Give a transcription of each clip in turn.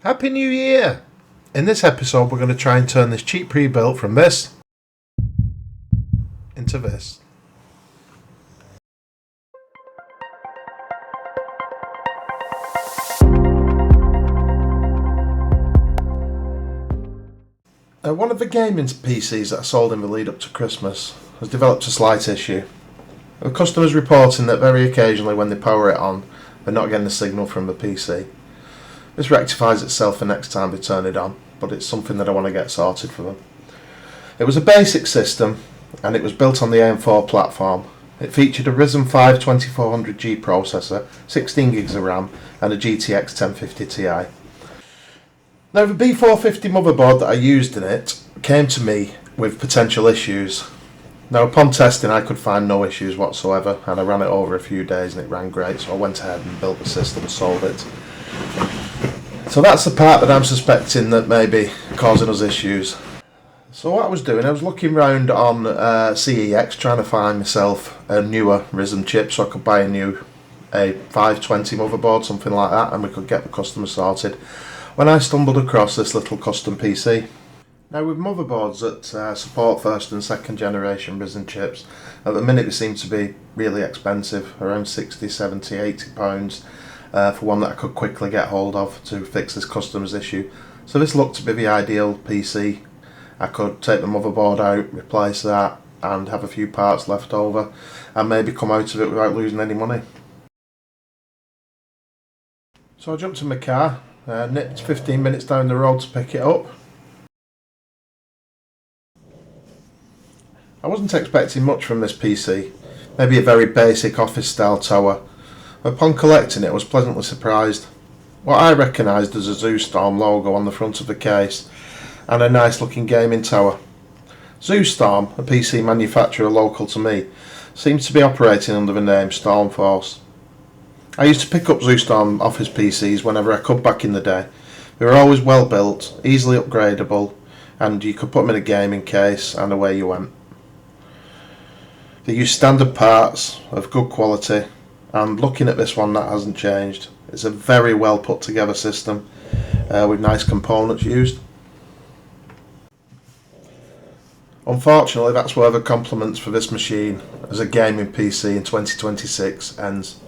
Happy New Year! In this episode we're going to try and turn this cheap pre-built from this into this. One of the gaming PCs that I sold in the lead up to Christmas has developed a slight issue. The customer's reporting that very occasionally when they power it on, they're not getting the signal from the PC. This rectifies itself the next time they turn it on, but it's something that I want to get sorted for them. It was a basic system and it was built on the AM4 platform. It featured a Ryzen 5 2400G processor, 16 gigs of RAM and a GTX 1050 Ti. Now the B450 motherboard that I used in it came to me with potential issues. Now upon testing I could find no issues whatsoever and I ran it over a few days and it ran great, so I went ahead and built the system and sold it. So that's the part that I'm suspecting that may be causing us issues. So what I was doing, I was looking around on CEX trying to find myself a newer Ryzen chip so I could buy a 520 motherboard, something like that, and we could get the customer sorted. When I stumbled across this little custom PC. Now with motherboards that support first and second generation Ryzen chips, at the minute they seem to be really expensive, around 60, 70, 80 pounds for one that I could quickly get hold of to fix this customer's issue. So this looked to be the ideal PC. I could take the motherboard out, replace that and have a few parts left over and maybe come out of it without losing any money. So I jumped in my car. Nipped 15 minutes down the road to pick it up. I wasn't expecting much from this PC, maybe a very basic office style tower. Upon collecting it I was pleasantly surprised. What I recognised as a ZooStorm logo on the front of the case and a nice looking gaming tower. ZooStorm, a PC manufacturer local to me, seems to be operating under the name Stormforce. I used to pick up ZooStorm office PCs whenever I could back in the day. They were always well built, easily upgradable, and you could put them in a gaming case and away you went. They use standard parts of good quality, and looking at this one that hasn't changed. It's a very well put together system with nice components used. Unfortunately that's where the compliments for this machine as a gaming PC in 2026 ends.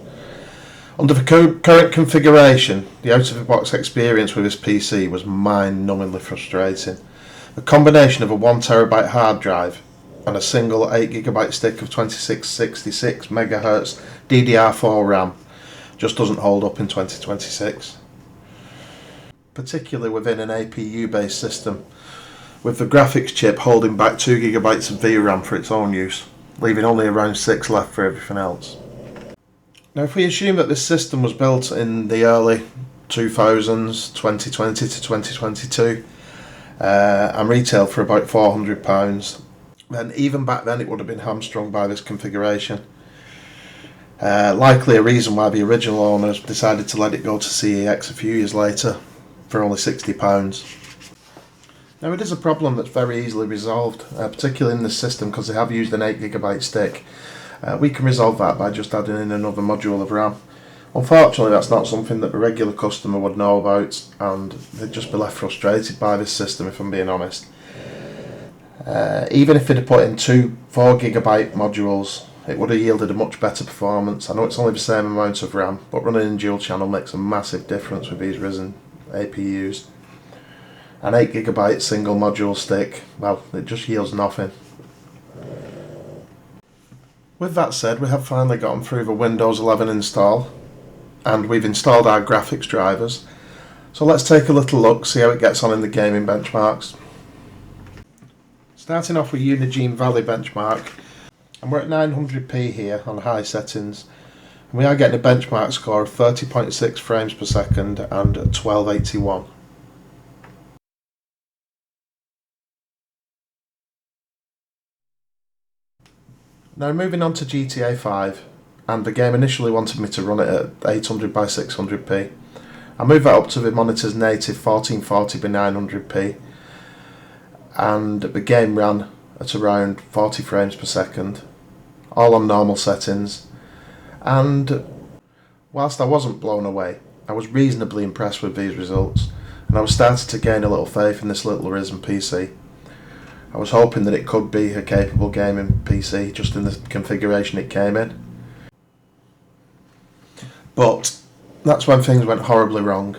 Under the current configuration, the out-of-the-box experience with this PC was mind-numbingly frustrating. The combination of a 1TB hard drive and a single 8GB stick of 2666 MHz DDR4 RAM just doesn't hold up in 2026. Particularly within an APU-based system, with the graphics chip holding back 2GB of VRAM for its own use, leaving only around 6 left for everything else. Now if we assume that this system was built in the early 2000s, 2020 to 2022, and retailed for about £400, then even back then it would have been hamstrung by this configuration. Likely a reason why the original owners decided to let it go to CEX a few years later for only £60. Now it is a problem that's very easily resolved, particularly in this system because they have used an 8GB stick. We can resolve that by just adding in another module of RAM. Unfortunately that's not something that the regular customer would know about and they'd just be left frustrated by this system if I'm being honest. Even if they'd have put in two 4GB modules it would have yielded a much better performance. I know it's only the same amount of RAM, but running in dual channel makes a massive difference with these Ryzen APUs. An 8GB single module stick, well, it just yields nothing. With that said, we have finally gotten through the Windows 11 install and we've installed our graphics drivers. So let's take a little look, see how it gets on in the gaming benchmarks. Starting off with Unigine Valley benchmark, and we're at 900p here on high settings. And we are getting a benchmark score of 30.6 frames per second and 1281. Now moving on to GTA 5, and the game initially wanted me to run it at 800 by 600p. I moved that up to the monitor's native 1440 by 900p, and the game ran at around 40 frames per second, all on normal settings, and whilst I wasn't blown away, I was reasonably impressed with these results. and I was starting to gain a little faith in this little Ryzen PC. I was hoping that it could be a capable gaming PC just in the configuration it came in. But that's when things went horribly wrong.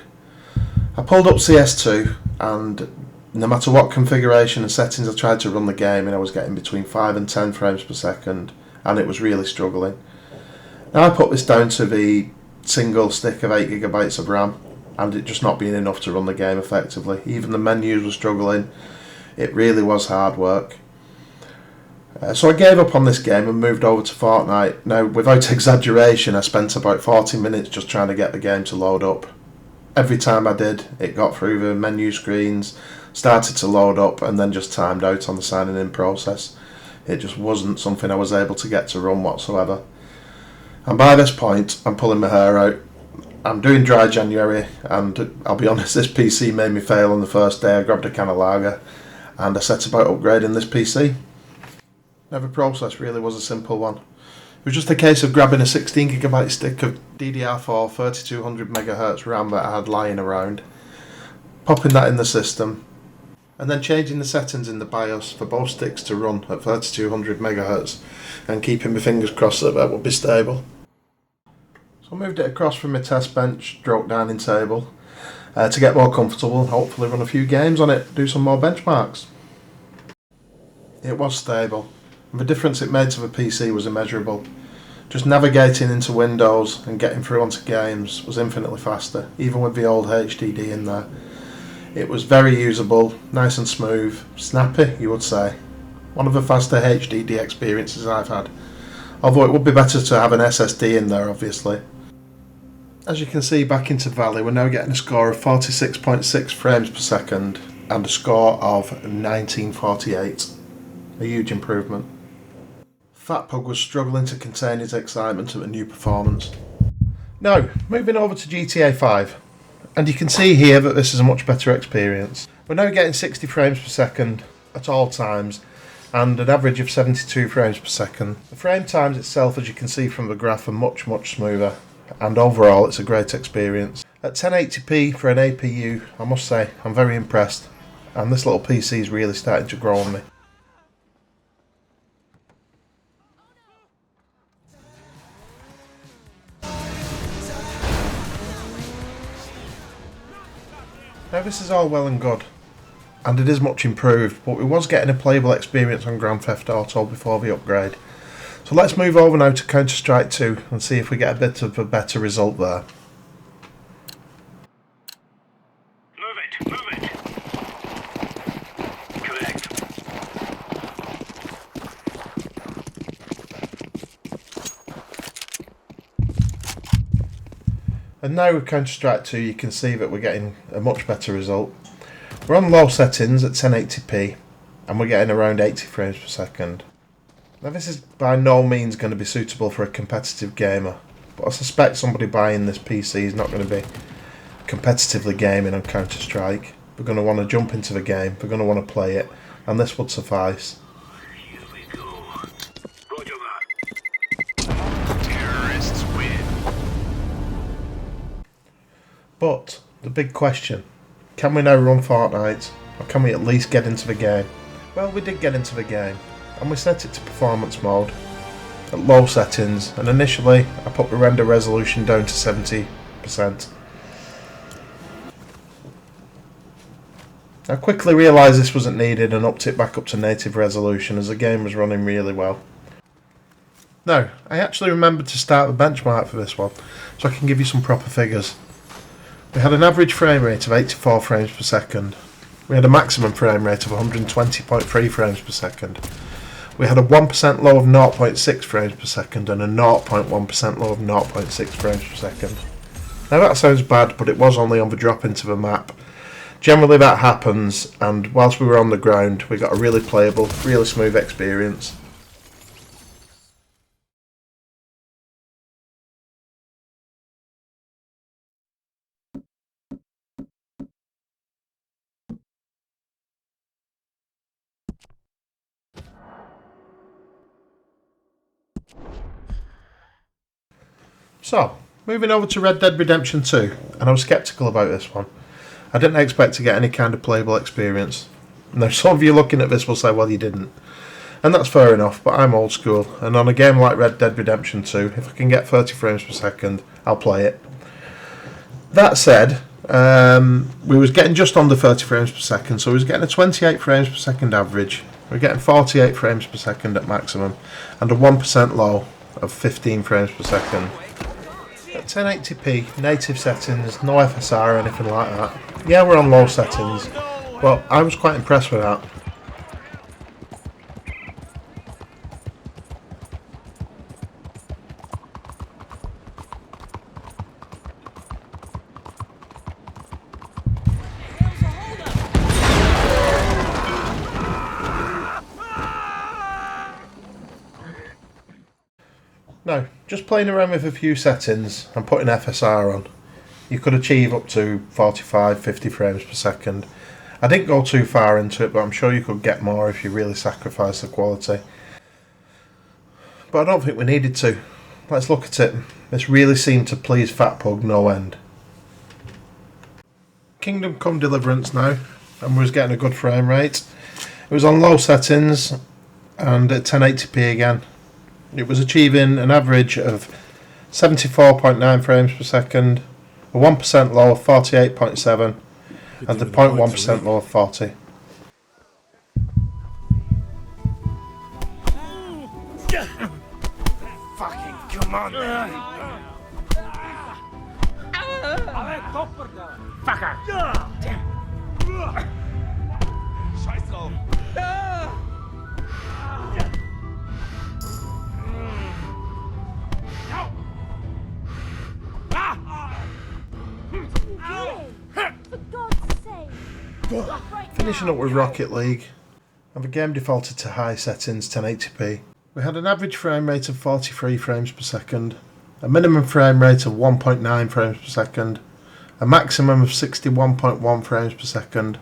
I pulled up CS2 and no matter what configuration and settings I tried to run the game in, I was getting between 5 and 10 frames per second, and it was really struggling. Now I put this down to the single stick of 8GB of RAM and it just not being enough to run the game effectively. Even the menus were struggling. It really was hard work. So I gave up on this game and moved over to Fortnite. Now, without exaggeration, I spent about 40 minutes just trying to get the game to load up. Every time I did, it got through the menu screens, started to load up, and then just timed out on the signing in process. It just wasn't something I was able to get to run whatsoever. And by this point, I'm pulling my hair out. I'm doing dry January, and I'll be honest, this PC made me fail on the first day. I grabbed a can of lager, and I set about upgrading this PC. Now, the process really was a simple one. It was just a case of grabbing a 16GB stick of DDR4 3200MHz RAM that I had lying around, popping that in the system, and then changing the settings in the BIOS for both sticks to run at 3200MHz and keeping my fingers crossed that would be stable. So I moved it across from my test bench, stroke dining table, to get more comfortable and hopefully run a few games on it, do some more benchmarks. It was stable. The difference it made to the PC was immeasurable. Just navigating into Windows and getting through onto games was infinitely faster, even with the old HDD in there. It was very usable, nice and smooth, snappy you would say. One of the faster HDD experiences I've had. Although it would be better to have an SSD in there obviously. As you can see back into Valley, we're now getting a score of 46.6 frames per second and a score of 1948. A huge improvement. Fat Pug was struggling to contain his excitement at the new performance. Now, moving over to GTA 5, and you can see here that this is a much better experience. We're now getting 60 frames per second at all times, and an average of 72 frames per second. The frame times itself, as you can see from the graph, are much smoother, and overall it's a great experience. At 1080p for an APU, I must say, I'm very impressed, and this little PC is really starting to grow on me. Now this is all well and good, and it is much improved, but we was getting a playable experience on Grand Theft Auto before the upgrade. So let's move over now to Counter-Strike 2 and see if we get a bit of a better result there. Move it. Correct. And now with Counter-Strike 2 you can see that we're getting a much better result. We're on low settings at 1080p and we're getting around 80 frames per second. Now this is by no means going to be suitable for a competitive gamer, but I suspect somebody buying this PC is not going to be competitively gaming on Counter-Strike. They're going to want to jump into the game, they're going to want to play it, and this would suffice. Here we go. Roger that. Terrorists win. But the big question, can we now run Fortnite, or can we at least get into the game? Well, we did get into the game, and we set it to performance mode at low settings, and initially I put the render resolution down to 70%. I quickly realised this wasn't needed and upped it back up to native resolution as the game was running really well. Now, I actually remembered to start the benchmark for this one, so I can give you some proper figures. We had an average frame rate of 84 frames per second. We had a maximum frame rate of 120.3 frames per second. We had a 1% low of 0.6 frames per second and a 0.1% low of 0.6 frames per second. Now that sounds bad, but it was only on the drop into the map. Generally that happens, and whilst we were on the ground we got a really playable, really smooth experience. So, moving over to Red Dead Redemption 2, and I was sceptical about this one. I didn't expect to get any kind of playable experience. Now some of you looking at this will say, well, you didn't. And that's fair enough, but I'm old school, and on a game like Red Dead Redemption 2, if I can get 30 frames per second, I'll play it. That said, we was getting just under 30 frames per second, so we was getting a 28 frames per second average. We're getting 48 frames per second at maximum, and a 1% low of 15 frames per second. At 1080p, native settings, no FSR or anything like that. Yeah, we're on low settings, but I was quite impressed with that. Now, just playing around with a few settings and putting FSR on, you could achieve up to 45-50 frames per second. I didn't go too far into it, but I'm sure you could get more if you really sacrifice the quality. But I don't think we needed to. Let's look at it. This really seemed to please Fat Pug no end. Kingdom Come Deliverance now, and we was getting a good frame rate. It was on low settings and at 1080p again. It was achieving an average of 74.9 frames per second, a 1% low of 48.7, and a 0.1% low of 40. Fucking come on, man. Fucker. Scheiß drauf. Finishing up with Rocket League, and the game defaulted to high settings 1080p. We had an average frame rate of 43 frames per second, a minimum frame rate of 1.9 frames per second, a maximum of 61.1 frames per second,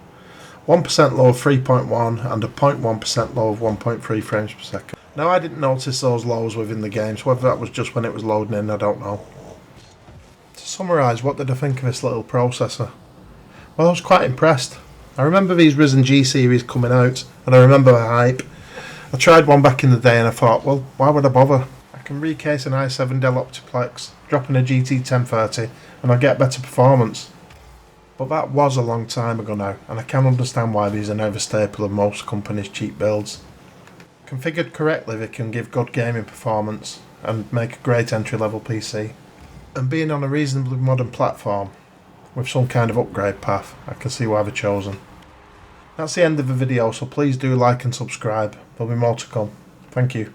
1% low of 3.1 and a 0.1% low of 1.3 frames per second. Now I didn't notice those lows within the game, so whether that was just when it was loading in, I don't know. To summarise, what did I think of this little processor? Well, I was quite impressed. I remember these Ryzen G series coming out, and I remember the hype. I tried one back in the day and I thought, well, why would I bother? I can recase an i7 Dell Optiplex, drop in a GT 1030, and I'll get better performance. But that was a long time ago now, and I can understand why these are now the staple of most companies' cheap builds. Configured correctly, they can give good gaming performance and make a great entry-level PC. And being on a reasonably modern platform, with some kind of upgrade path, I can see why they're chosen. That's the end of the video, so please do like and subscribe. There'll be more to come. Thank you.